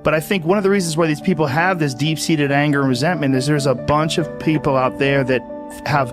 But I think one of the reasons why these people have this deep-seated anger and resentment is there's a bunch of people out there that have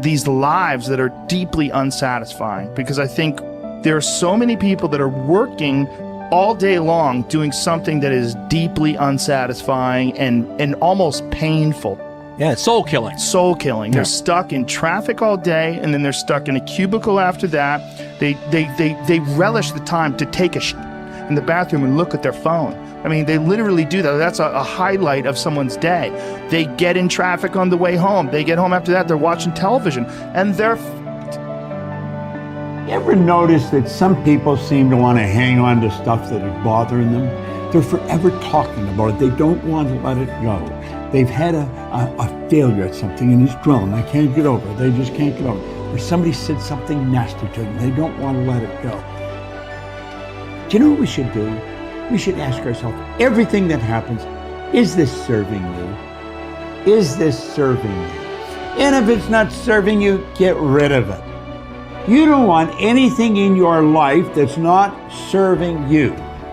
these lives that are deeply unsatisfying, because I think there are so many people that are working all day long doing something that is deeply unsatisfying and almost painful. Yeah, it's soul killing. Soul killing. Yeah. They're stuck in traffic all day, and then they're stuck in a cubicle after that. They relish the time to take a shit in the bathroom and look at their phone. I mean, they literally do that. That's a highlight of someone's day. They get in traffic on the way home. They get home after that, they're watching television, and they're You ever notice that some people seem to want to hang on to stuff that is bothering them? They're forever talking about it. They don't want to let it go. They've had a failure at something and it's grown. They can't get over it. They just can't get over it. Or somebody said something nasty to them. They don't want to let it go. Do you know what we should do? We should ask ourselves, everything that happens, is this serving you? Is this serving you? And if it's not serving you, get rid of it. You don't want anything in your life that's not serving you,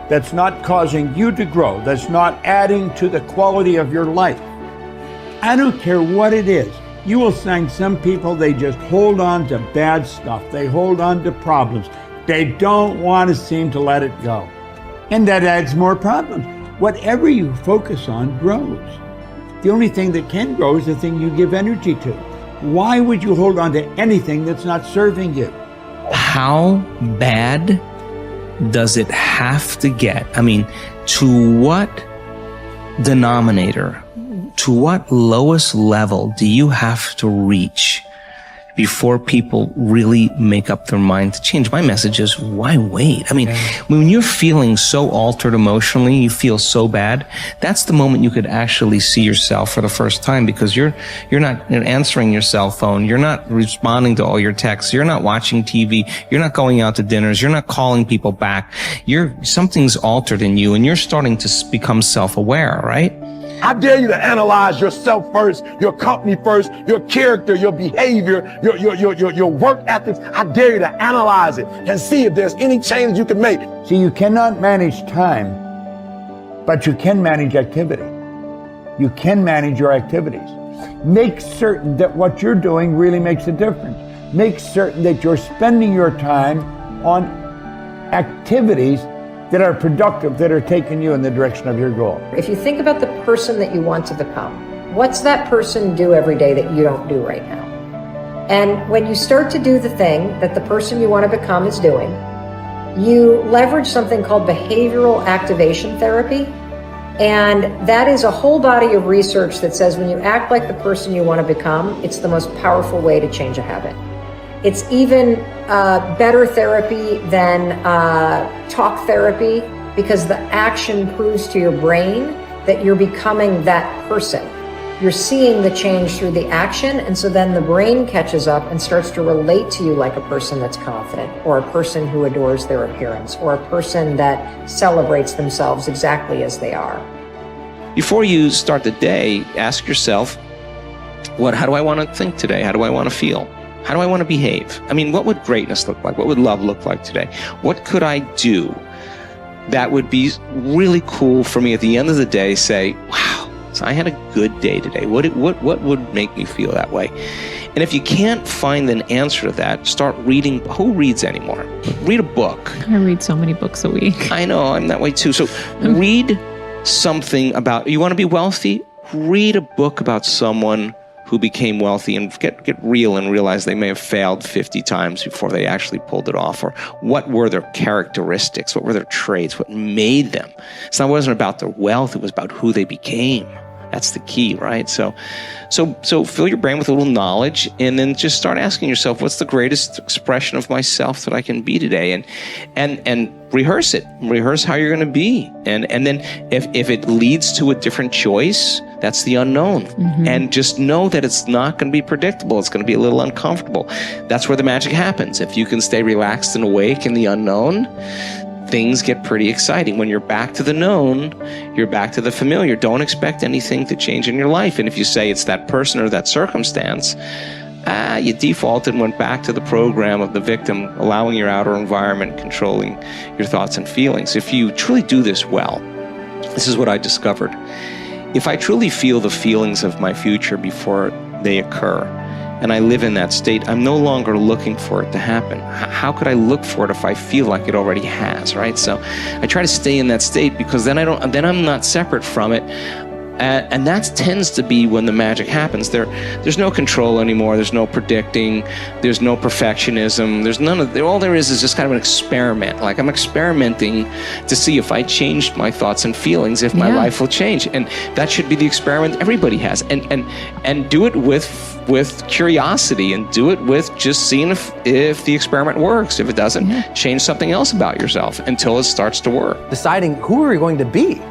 that's not causing you to grow, that's not adding to the quality of your life. I don't care what it is. You will find some people, they just hold on to bad stuff. They hold on to problems. They don't want to seem to let it go. And that adds more problems. Whatever you focus on grows. The only thing that can grow is the thing you give energy to. Why would you hold on to anything that's not serving you? How bad does it have to get? I mean, to what denominator, to what lowest level do you have to reach before people really make up their mind to change? My message is, why wait? I mean, when you're feeling so altered emotionally, you feel so bad, that's the moment you could actually see yourself for the first time, because you're not answering your cell phone, you're not responding to all your texts, you're not watching TV, you're not going out to dinners, you're not calling people back. Something's altered in you, and you're starting to become self-aware, right? I dare you to analyze yourself first, your company first, your character, your behavior, your work ethics. I dare you to analyze it and see if there's any change you can make. See, you cannot manage time, but you can manage activity. You can manage your activities. Make certain that what you're doing really makes a difference. Make certain that you're spending your time on activities that are productive, that are taking you in the direction of your goal. If you think about the person that you want to become, what's that person do every day that you don't do right now? And when you start to do the thing that the person you want to become is doing, you leverage something called behavioral activation therapy. And that is a whole body of research that says when you act like the person you want to become, it's the most powerful way to change a habit. It's even better therapy than talk therapy, because the action proves to your brain that you're becoming that person. You're seeing the change through the action, and so then the brain catches up and starts to relate to you like a person that's confident, or a person who adores their appearance, or a person that celebrates themselves exactly as they are. Before you start the day, ask yourself, how do I want to think today? How do I want to feel? How do I want to behave? I mean, what would greatness look like? What would love look like today? What could I do that would be really cool for me at the end of the day? Say, wow, so I had a good day today. What would make me feel that way? And if you can't find an answer to that, start reading. Who reads anymore? Read a book. I read so many books a week. I know, I'm that way too. So read something about, you want to be wealthy? Read a book about someone who became wealthy, and get real and realize they may have failed 50 times before they actually pulled it off. Or what were their characteristics? What were their traits? What made them? It wasn't about their wealth. It was about who they became. That's the key, right? So fill your brain with a little knowledge, and then just start asking yourself, what's the greatest expression of myself that I can be today? And rehearse it. Rehearse how you're going to be. And then if it leads to a different choice, that's the unknown. Mm-hmm. And just know that it's not going to be predictable. It's going to be a little uncomfortable. That's where the magic happens. If you can stay relaxed and awake in the unknown, things get pretty exciting. When you're back to the known, you're back to the familiar. Don't expect anything to change in your life. And if you say it's that person or that circumstance, you defaulted and went back to the program of the victim, allowing your outer environment controlling your thoughts and feelings. If you truly do this well, This is what I discovered. If I truly feel the feelings of my future before they occur, and I live in that state, I'm no longer looking for it to happen. How could I look for it if I feel like it already has, right? So I try to stay in that state, because then I'm not separate from it. And that tends to be when the magic happens. There's no control anymore. There's no predicting. There's no perfectionism. There's none of. All there is just kind of an experiment. Like, I'm experimenting to see if I changed my thoughts and feelings, if my life will change. And that should be the experiment everybody has. And do it with curiosity, and do it with just seeing if the experiment works. If it doesn't, change something else about yourself until it starts to work. Deciding who are we going to be.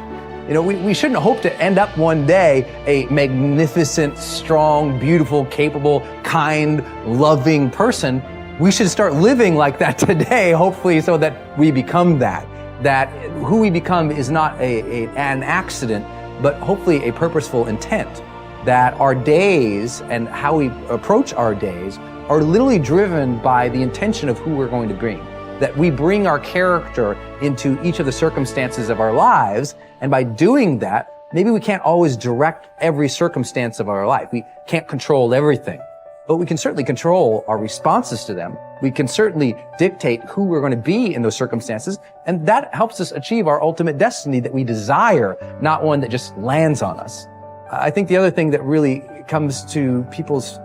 You know, we shouldn't hope to end up one day a magnificent, strong, beautiful, capable, kind, loving person. We should start living like that today, hopefully, so that we become that. That who we become is not an accident, but hopefully a purposeful intent. That our days and how we approach our days are literally driven by the intention of who we're going to bring. That we bring our character into each of the circumstances of our lives, and by doing that, maybe we can't always direct every circumstance of our life. We can't control everything, but we can certainly control our responses to them. We can certainly dictate who we're going to be in those circumstances, and that helps us achieve our ultimate destiny that we desire, not one that just lands on us. I think the other thing that really comes to people's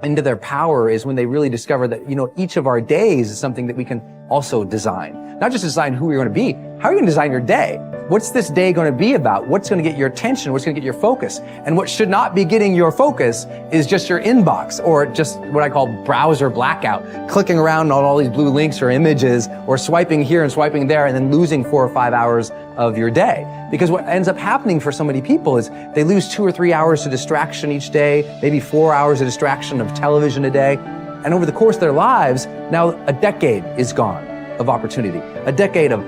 into their power is when they really discover that, you know, each of our days is something that we can also design. Not just design who we're going to be. How are you going to design your day? What's this day going to be about? What's going to get your attention? What's going to get your focus? And what should not be getting your focus is just your inbox, or just what I call browser blackout, clicking around on all these blue links or images, or swiping here and swiping there, and then losing 4 or 5 hours of your day. Because what ends up happening for so many people is they lose 2 or 3 hours to distraction each day, maybe 4 hours of distraction of television a day. And over the course of their lives, now a decade is gone of opportunity, a decade of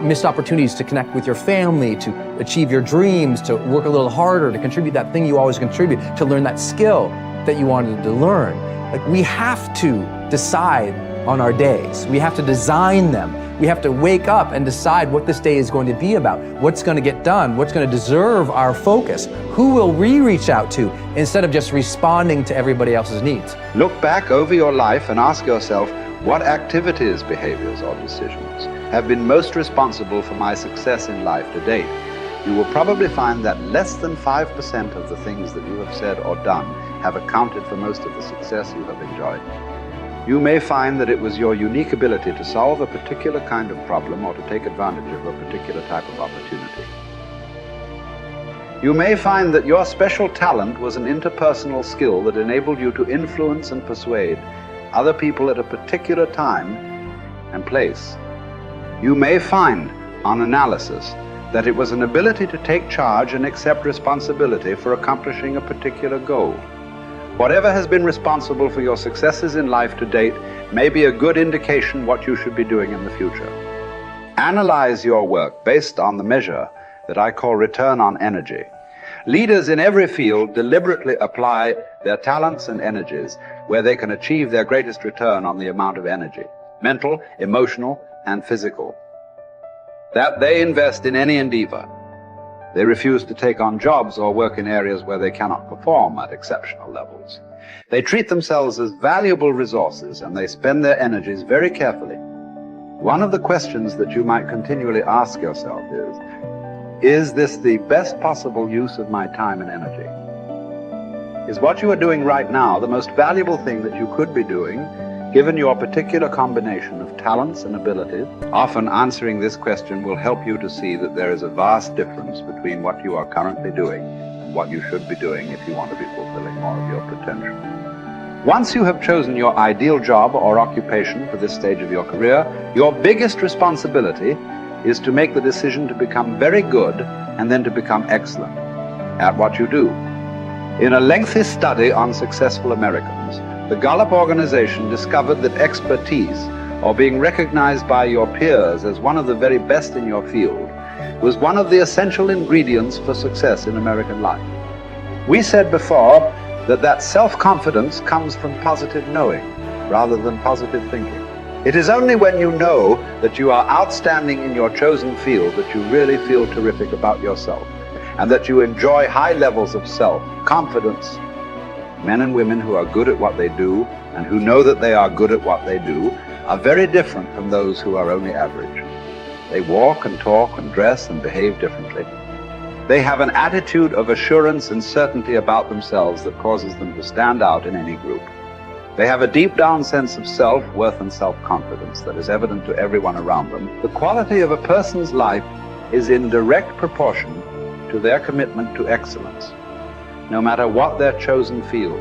missed opportunities to connect with your family, to achieve your dreams, to work a little harder, to contribute that thing you always contribute, to learn that skill that you wanted to learn. Like, we have to decide on our days. We have to design them. We have to wake up and decide what this day is going to be about, what's going to get done, what's going to deserve our focus, who will we reach out to, instead of just responding to everybody else's needs. Look back over your life and ask yourself, what activities, behaviors, or decisions have been most responsible for my success in life to date? You will probably find that less than 5% of the things that you have said or done have accounted for most of the success you have enjoyed. You may find that it was your unique ability to solve a particular kind of problem or to take advantage of a particular type of opportunity. You may find that your special talent was an interpersonal skill that enabled you to influence and persuade other people at a particular time and place. You may find, on analysis, that it was an ability to take charge and accept responsibility for accomplishing a particular goal. Whatever has been responsible for your successes in life to date may be a good indication what you should be doing in the future. Analyze your work based on the measure that I call return on energy. Leaders in every field deliberately apply their talents and energies where they can achieve their greatest return on the amount of energy, mental, emotional, and physical, that they invest in any endeavor. They refuse to take on jobs or work in areas where they cannot perform at exceptional levels. They treat themselves as valuable resources, and they spend their energies very carefully. One of the questions that you might continually ask yourself is this the best possible use of my time and energy? Is what you are doing right now the most valuable thing that you could be doing, given your particular combination of talents and abilities? Often answering this question will help you to see that there is a vast difference between what you are currently doing and what you should be doing if you want to be fulfilling more of your potential. Once you have chosen your ideal job or occupation for this stage of your career, your biggest responsibility is to make the decision to become very good and then to become excellent at what you do. In a lengthy study on successful Americans, the Gallup organization discovered that expertise, or being recognized by your peers as one of the very best in your field, was one of the essential ingredients for success in American life. We said before that self-confidence comes from positive knowing rather than positive thinking. It is only when you know that you are outstanding in your chosen field that you really feel terrific about yourself, and that you enjoy high levels of self-confidence. Men and women who are good at what they do and who know that they are good at what they do are very different from those who are only average. They walk and talk and dress and behave differently. They have an attitude of assurance and certainty about themselves that causes them to stand out in any group. They have a deep down sense of self-worth and self-confidence that is evident to everyone around them. The quality of a person's life is in direct proportion to their commitment to excellence, no matter what their chosen field.